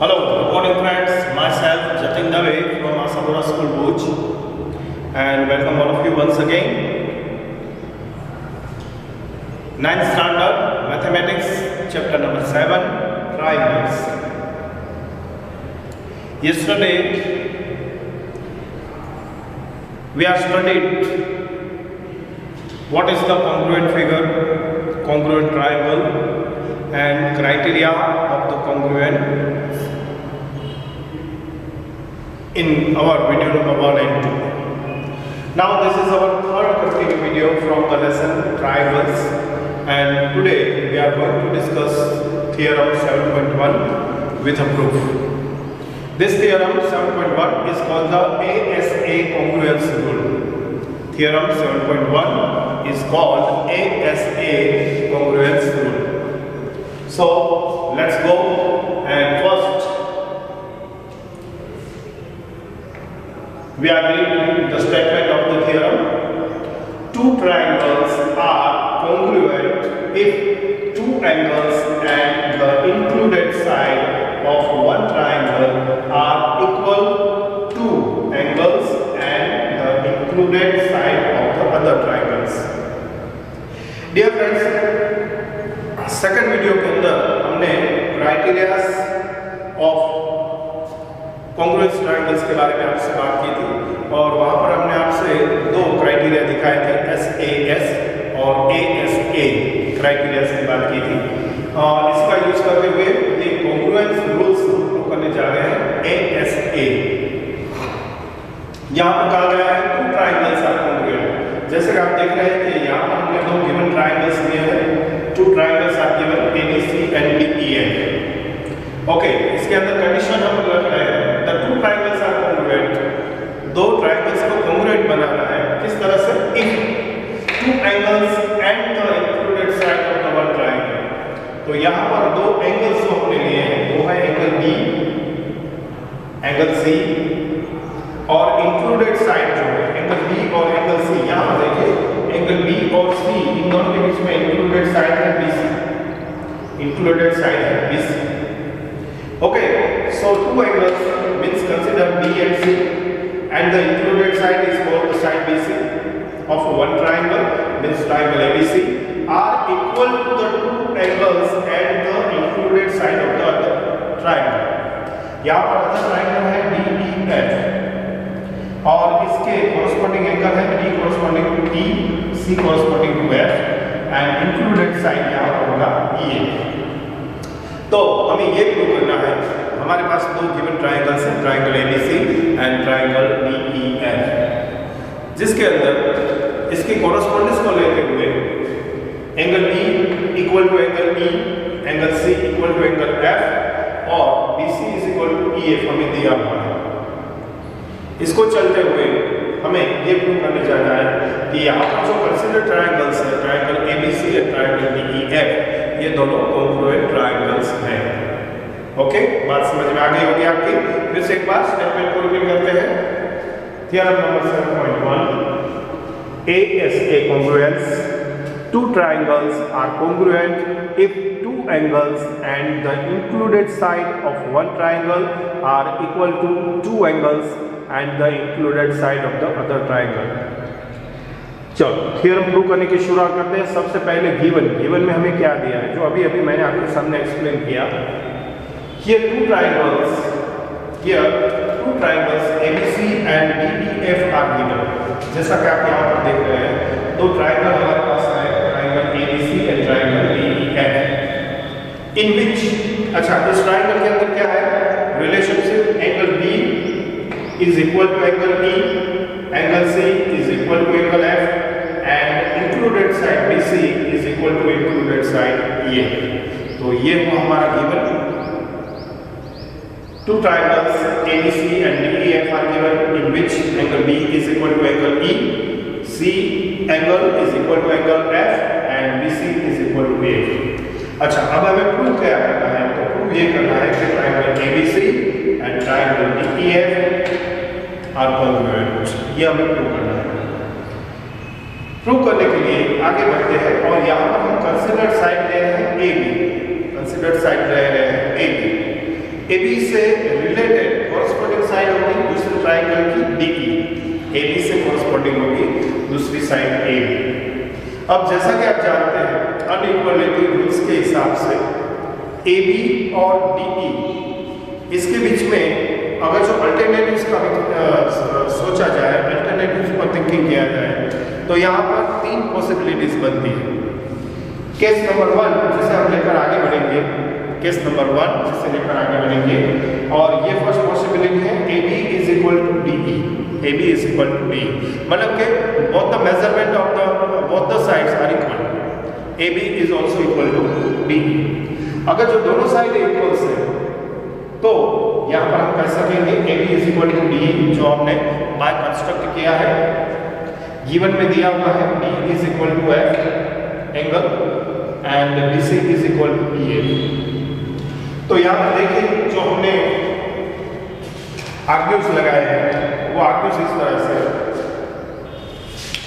Hello, good morning friends. Myself Jatin Dave from Asabura School Bhuj, and welcome all of you once again. 9th standard mathematics, chapter number 7, triangles. Yesterday we have studied what is the congruent figure, congruent triangle, and criteria of the congruent in our video number 1 and 2. Now this is our third continuing video from the lesson triangles, and today we are going to discuss theorem 7.1 with a proof. This theorem 7.1 is called the ASA congruence rule. Theorem 7.1 is called ASA congruence rule. So let's go, and first we are reading the statement of the theorem. Two triangles are congruent if two angles and the included side of one triangle are equal to angles and the included side of the other triangles. Dear friends, second video के अंदर हमने criterias of congruence triangles के बारे में आपसे बात की थी, और वहां पर हमने आपसे दो क्राइटेरिया दिखाए थे, SAS और ASA क्राइटेरियाज की बात की थी, और इसका यूज करते हुए ये कॉन्ग्रुएंस रूल्स हम करने जा रहे हैं ASA। यहाँ पर कहा गया है टू ट्रायंगल्स आर कॉन्ग्रुएंट। जैसे कि आप देख रहे हैं कि यहाँ पर हमने दो गिवन ट्रायंगल्स लिए हैं। Two triangles are given ABC and DEF. Okay, इसके अंदर कंडीशन हम रख रहे हैं the two triangles are congruent. दो triangles को congruent बनाना है किस तरह से? If two angles and the included side of the one triangle. तो यहाँ पर दो angles जो हमने लिए हैं वो है एंगल B, एंगल C, और included side जो है एंगल B और एंगल C। यहाँ देखिए एंगल B और C इन दोनों के बीच में इंक्लूडेड साइड है BC, इंक्लूडेड साइड है BC। Okay, so two angles means consider B and C and the included side is called the side BC of one triangle, means triangle ABC, are equal to the two angles and the included side of the other triangle। यहाँ पर other triangle है DEF और इसके corresponding angle है D corresponding to E, C corresponding to F, and included side यहाँ पर होगा EF। तो हमें ये प्रूव करना है, हमारे पास दो गिवन ट्रायंगल्स हैं, triangle ABC and triangle DEF, जिसके अंदर इसके कॉरस्पॉन्डेंस को लेते हुए angle B equal to angle E, angle C equal to angle F और BC is equal to EF हमें दिया हुआ है। इसको चलते हुए हमें ये प्रूव करने जाना है कि यहाँ पर जो कंसीडर ट्रायंगल्स है, ट्रायंगल ABC और ट्रायंगल DEF, ये दोनों कॉन्ग्रुएंट ट्रायंगल्स हैं। ओके, बात समझ में आ गई होगी आपकी। फिर से एक बार स्टेटमेंट को रिपीट करते हैं। Theorem number 7.1, ASA congruence. Two triangles are congruent if two angles and the included side of one triangle are equal to two angles and the included side of the other triangle। चलो theorem prove करने की शुरुआत करते हैं। सबसे पहले given में हमें क्या दिया है, जो अभी मैंने आपके सामने एक्सप्लेन किया। Here two triangles ABC and DEF are given। जैसा कि आप यहाँ पर देख रहे हैं, दो ट्रायंगल हमारे पास है, triangle ABC and triangle DEF, इन विच इस ट्रायंगल के अंदर क्या है relationship, angle B is equal to angle E, angle C is equal to angle F, and included side BC is equal to included side EF। तो ये हुआ हमारा given. Two triangles ABC and DEF are given in which angle B is equal to angle E, C angle is equal to angle F, and BC is equal to AF। अच्छा, अब हमें prove क्या करना है? तो prove ये करना है कि triangle ABC and triangle DEF are congruent। ये हमें प्रूव करना है। प्रूव करने के लिए आगे बढ़ते हैं, और यहाँ पर हम कंसीडर्ड साइड ले रहे हैं AB, कंसीडर्ड साइड ले रहे हैं AB। AB से रिलेटेड कॉरस्पॉन्डिंग साइड होगी दूसरे ट्राइंगल की DE, AB से कॉरस्पॉन्डिंग होगी दूसरी साइड AB। अब जैसा कि आप जानते हैं अनइक्वालिटी रूल्स के हिसाब से AB और DE इसके बीच में अगर जो अल्टरनेटिव्स का सोचा जाए, अल्टरनेटिव्स पर थिंकिंग किया जाए, तो यहाँ पर 3 पॉसिबिलिटीज बनती है। केस नंबर 1 जिसे हम लेकर आगे बढ़ेंगे, केस नंबर 1 जिसे लेकर आगे बढ़ेंगे, और ये फर्स्ट पॉसिबिलिटी है AB is equal to DE, AB is equal to DE, मतलब कि both the measurement of the both the sides are equal, AB is also equal to DE। अगर जो दोनों साइड इक्वल्स है तो यहाँ पर हम कह सकेंगे AB is equal to DE, जो हमने बाय कंस्ट्रक्ट किया है। गिवन में दिया हुआ है B is equal to F angle and BC is equal to EA। तो यहाँ पर देखिए जो हमने आर्ग्यूज लगाए हैं वो आर्ग्यूज इस तरह से,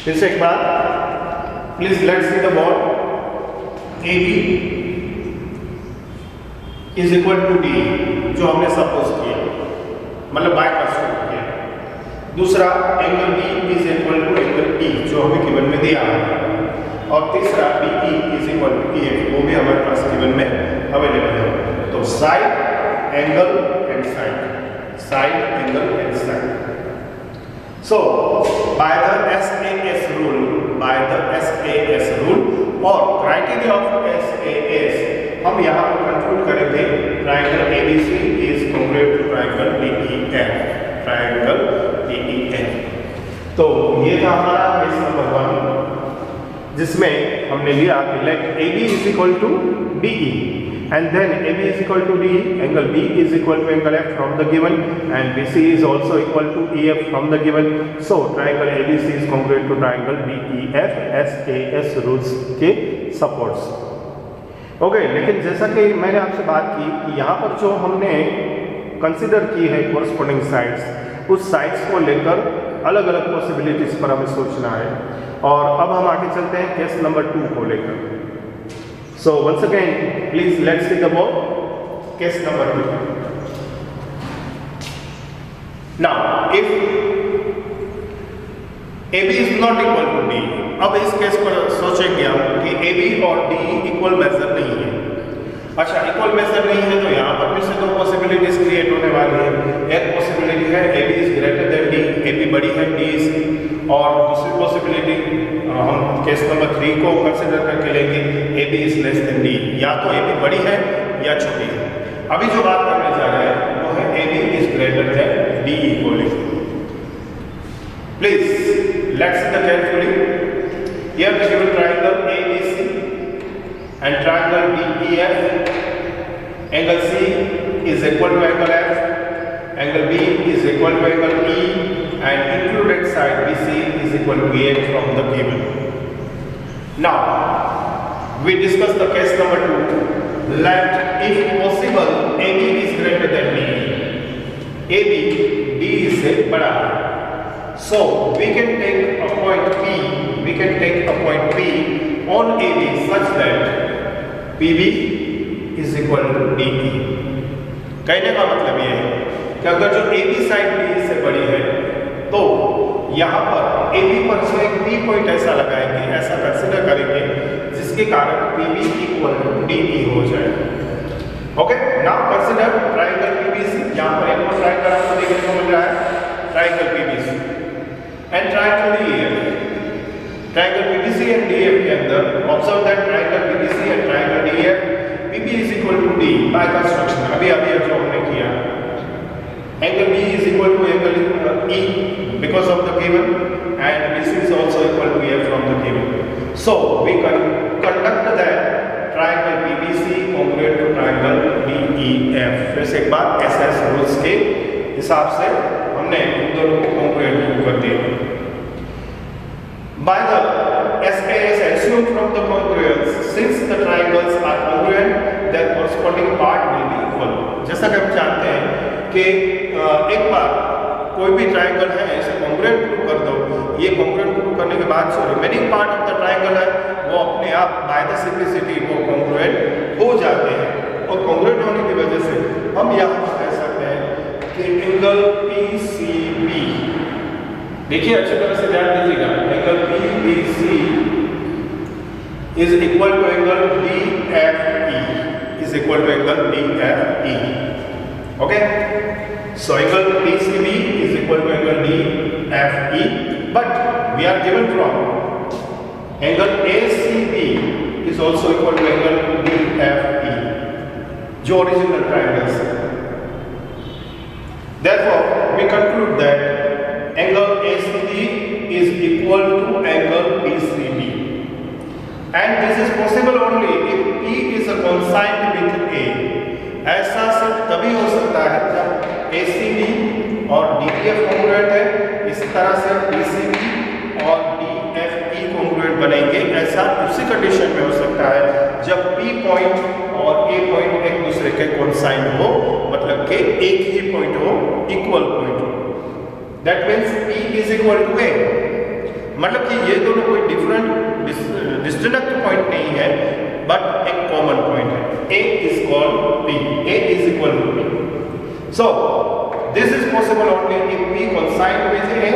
फिर से एक बार please let's see the board. AB is equal to DE जो हमने सपोज किया, मतलब बाय कंस्ट्रक्ट किया। दूसरा angle B is equal to angle E जो हमें गिवन में दिया है, और तीसरा BE is equal to EF वो भी हमारे पास गिवन में अवेलेबल है। तो side angle and side, side angle and side. So by the SAS rule, by the SAS rule और क्राइटेरिया ऑफ SAS हम यहाँ पर कंक्लूड करेंगे triangle ABC is congruent to triangle DEF, triangle DEF। तो ये था हमारा केस नंबर 1 जिसमें हमने लिया कि let AB is equal to DE and then AB is equal to DE, angle B is equal to angle F from the given and BC is also equal to EF from the given. So triangle ABC is congruent to triangle DEF SAS rules के supports. Okay, लेकिन जैसा कि मैंने आपसे बात की कि यहाँ पर जो हमने कंसिडर की है कोरस्पॉन्डिंग साइड्स, उस साइड्स को लेकर अलग अलग पॉसिबिलिटीज पर हमें सोचना है। और अब हम आगे चलते हैं केस नंबर 2 को लेकर। So once again please let's see the board case number 2। Now if AB is not equal to DE, अब इस केस पर सोचेंगे हम कि AB और DE इक्वल मेजर नहीं है। अच्छा, इक्वल मेजर नहीं है तो यहाँ पर फिर से 2 पॉसिबिलिटीज क्रिएट होने वाली है। एक पॉसिबिलिटी है AB is greater than DE, AB बड़ी है DE से, और दूसरी पॉसिबिलिटी हम केस नंबर 3 को कंसिडर करके लेंगे AB is less than DE, या तो AB बड़ी है या छोटी है। अभी जो बात करने जा रहे हैं वो है AB is greater than DE equally. Please let's see the carefully. Here the given triangle ABC and triangle DEF. Angle C is equal to angle F. Angle B is equal to angle E, and included side BC is equal to EF from the given. Now we discuss the case number 2. Let if possible AB is greater than DE. AB DE से बड़ा है. So we can take a point P, we can take a point P on AB such that PB is equal to DE. कहने का मतलब ये है कि अगर जो AB साइड DE से बड़ी है तो यहाँ पर AB पर से एक P पॉइंट ऐसा लगाएंगे, ऐसा कंसिडर करेंगे जिसके कारण PB इक्वल टू DE हो जाए। Okay, now consider triangle PBC। यहाँ पर एक और ट्राइंगल आपको देखने को मिल रहा है, triangle PBC and triangle DEF. Triangle PBC and DEF के अंदर observe that triangle PBC and triangle DEF PB is equal to D by construction. अभी जो हमने किया, angle B is equal to angle E because of the given, and BC is also equal to EF from the given. So we can conduct that triangle PBC congruent to triangle DEF. फिर से एक बार SS rules के हिसाब से हमने इन दोनों को congruent कर दिया। By the SAS assumed from the congruence, since the triangles are congruent, their corresponding part will be equal. जैसा कि हम जानते हैं कि एक बार कोई भी ट्राइंगल है इसे कॉन्ग्रुएंट प्रूव कर दो, ये कॉन्ग्रुएंट प्रूव करने के बाद जो remaining part of the triangle है वो अपने आप बाय द सिंप्लिसिटी वो कॉन्ग्रुएंट हो जाते हैं, और कॉन्ग्रुएंट होने की वजह से हम यहाँ पर कह सकते हैं कि एंगल PCB, देखिए अच्छी तरह से ध्यान दीजिएगा, angle PBC is equal to angle DFE, is equal to angle DFE. Okay, so angle PCB is equal to angle DFE, but we are given from angle ACB is also equal to angle DFE, जो original triangles है. Therefore, we conclude that angle ACB is equal to angle PCB, and this is possible only if P is consigned with A. ऐसा सिर्फ तभी हो सकता है जब ACB और DEF कॉन्ग्रुएंट है, इसी तरह से PCB और DFE कॉन्ग्रुएंट बनेंगे. ऐसा उसी कंडीशन में हो सकता है जब P पॉइंट और A पॉइंट एक दूसरे के कॉन्साइंड हो, मतलब कि एक ही पॉइंट हो, इक्वल पॉइंट हो. That means P is equal to A, मतलब कि ये दोनों कोई डिफरेंट डिस्टिंक्ट पॉइंट नहीं है, बट एक कॉमन पॉइंट है. A is called P, A is equal to P. So this is possible only if P consigned with A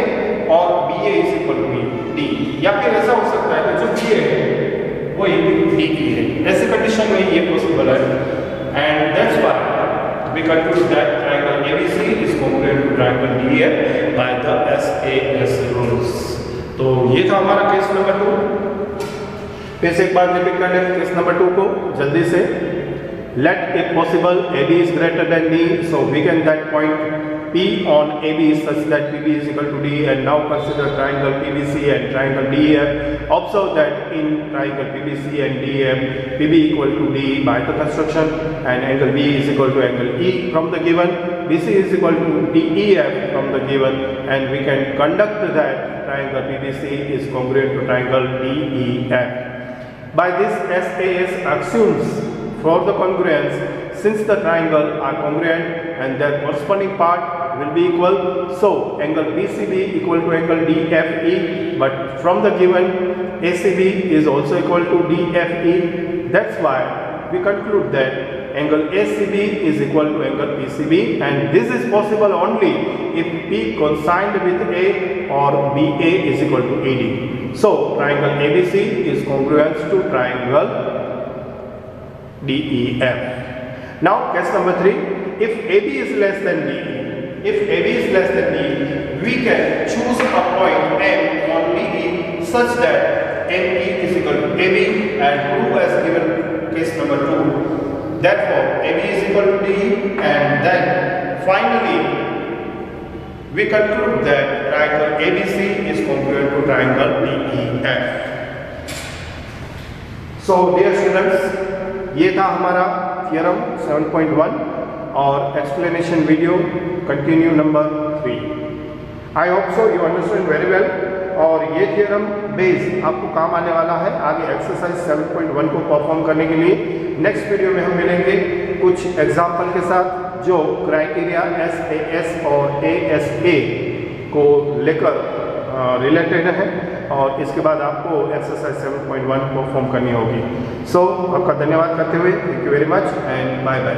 or BA is equal to D. या फिर ऐसा हो सकता है कि जो BA है वो D की है. ऐसी कंडीशन में ये पॉसिबल है, and that's why we conclude that triangle ABC is congruent to triangle DEF by the SAS rules. तो ये था हमारा केस नंबर 2. फिर से एक बार रिपीट कर लें केस नंबर 2 को जल्दी से. Let if possible AB is greater than D, so we can get point P on AB such that PB is equal to D, and now consider triangle PBC and triangle DEF. Observe that in triangle PBC and DEF, PB equal to D by the construction, and angle B is equal to angle E from the given, BC is equal to DEF from the given, and we can conduct that triangle PBC is congruent to triangle DEF. By this SAS assumes for the congruence, since the triangle are congruent and their corresponding part will be equal, so angle BCB equal to angle DFE, but from the given ACB is also equal to DFE. That's why we conclude that angle ACB is equal to angle PCB, and this is possible only if P consigned with A or BA is equal to AD. So triangle ABC is congruent to triangle DEF. Now case number 3, if AB is less than DE, if AB is less than DE, we can choose a point M on DE such that ME is equal to AB, and prove as given case number 2. Therefore AB is equal to DE, and then finally we conclude that triangle ABC is congruent to triangle DEF. So dear students, ये था हमारा theorem 7.1 और explanation video continue number 3. I hope so you understand very well. और ये theorem base आपको काम आने वाला है आगे एक्सरसाइज 7.1 को परफॉर्म करने के लिए. नेक्स्ट वीडियो में हम मिलेंगे कुछ एग्जाम्पल के साथ जो क्राइटेरिया SAS और ASA को लेकर रिलेटेड है, और इसके बाद आपको एक्सरसाइज 7.1 परफॉर्म करनी होगी. सो आपका धन्यवाद करते हुए thank you very much and bye bye.